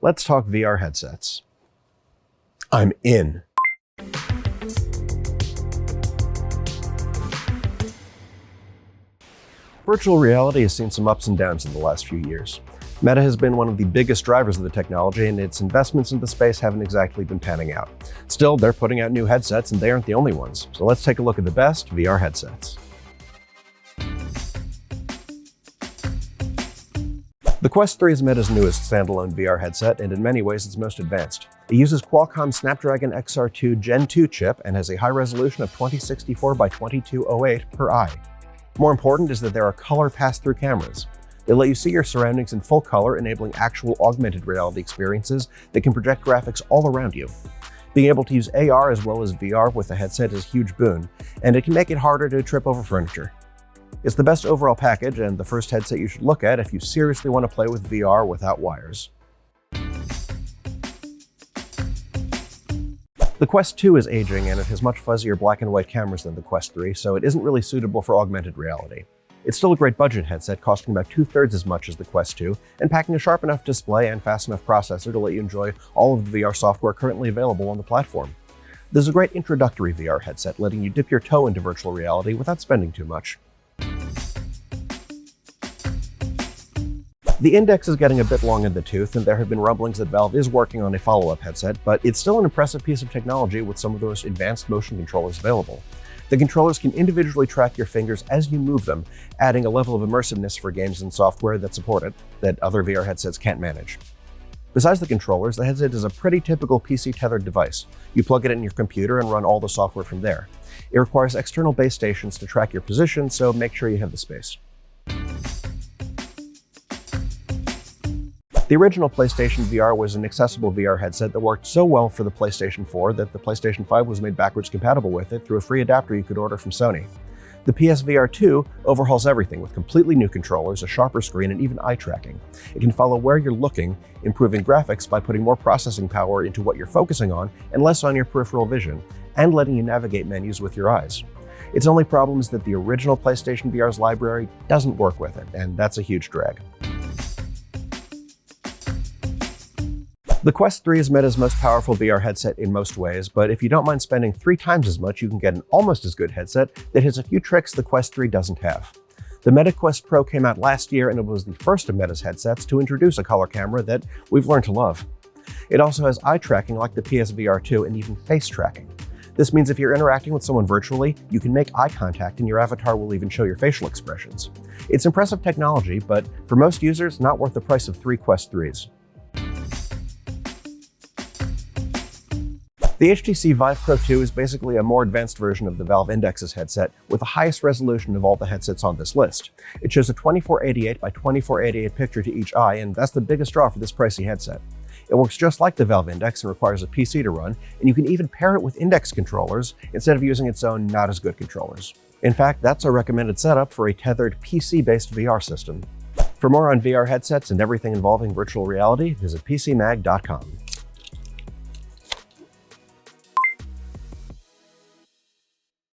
Let's talk VR headsets. I'm in. Virtual reality has seen some ups and downs in the last few years. Meta has been one of the biggest drivers of the technology, and its investments into the space haven't exactly been panning out. Still, they're putting out new headsets, and they aren't the only ones. So let's take a look at the best VR headsets. The Quest 3 is Meta's newest standalone VR headset, and in many ways its most advanced. It uses Qualcomm's Snapdragon XR2 Gen 2 chip and has a high resolution of 2064 by 2208 per eye. More important is that there are color pass-through cameras. They let you see your surroundings in full color, enabling actual augmented reality experiences that can project graphics all around you. Being able to use AR as well as VR with the headset is a huge boon, and it can make it harder to trip over furniture. It's the best overall package and the first headset you should look at if you seriously want to play with VR without wires. The Quest 2 is aging, and it has much fuzzier black and white cameras than the Quest 3, so it isn't really suitable for augmented reality. It's still a great budget headset, costing about 2/3 as much as the Quest 2, and packing a sharp enough display and fast enough processor to let you enjoy all of the VR software currently available on the platform. This is a great introductory VR headset, letting you dip your toe into virtual reality without spending too much. The Index is getting a bit long in the tooth, and there have been rumblings that Valve is working on a follow-up headset, but it's still an impressive piece of technology with some of the most advanced motion controllers available. The controllers can individually track your fingers as you move them, adding a level of immersiveness for games and software that support it that other VR headsets can't manage. Besides the controllers, the headset is a pretty typical PC-tethered device. You plug it in your computer and run all the software from there. It requires external base stations to track your position, so make sure you have the space. The original PlayStation VR was an accessible VR headset that worked so well for the PlayStation 4 that the PlayStation 5 was made backwards compatible with it through a free adapter you could order from Sony. The PSVR 2 overhauls everything with completely new controllers, a sharper screen, and even eye tracking. It can follow where you're looking, improving graphics by putting more processing power into what you're focusing on and less on your peripheral vision, and letting you navigate menus with your eyes. Its only problem is that the original PlayStation VR's library doesn't work with it, and that's a huge drag. The Quest 3 is Meta's most powerful VR headset in most ways, but if you don't mind spending 3 times as much, you can get an almost as good headset that has a few tricks the Quest 3 doesn't have. The Meta Quest Pro came out last year, and it was the first of Meta's headsets to introduce a color camera that we've learned to love. It also has eye tracking like the PSVR 2 and even face tracking. This means if you're interacting with someone virtually, you can make eye contact and your avatar will even show your facial expressions. It's impressive technology, but for most users, not worth the price of 3 Quest 3s. The HTC Vive Pro 2 is basically a more advanced version of the Valve Index's headset with the highest resolution of all the headsets on this list. It shows a 2488 by 2488 picture to each eye, and that's the biggest draw for this pricey headset. It works just like the Valve Index and requires a PC to run, and you can even pair it with Index controllers instead of using its own not as good controllers. In fact, that's a recommended setup for a tethered PC-based VR system. For more on VR headsets and everything involving virtual reality, visit PCMag.com.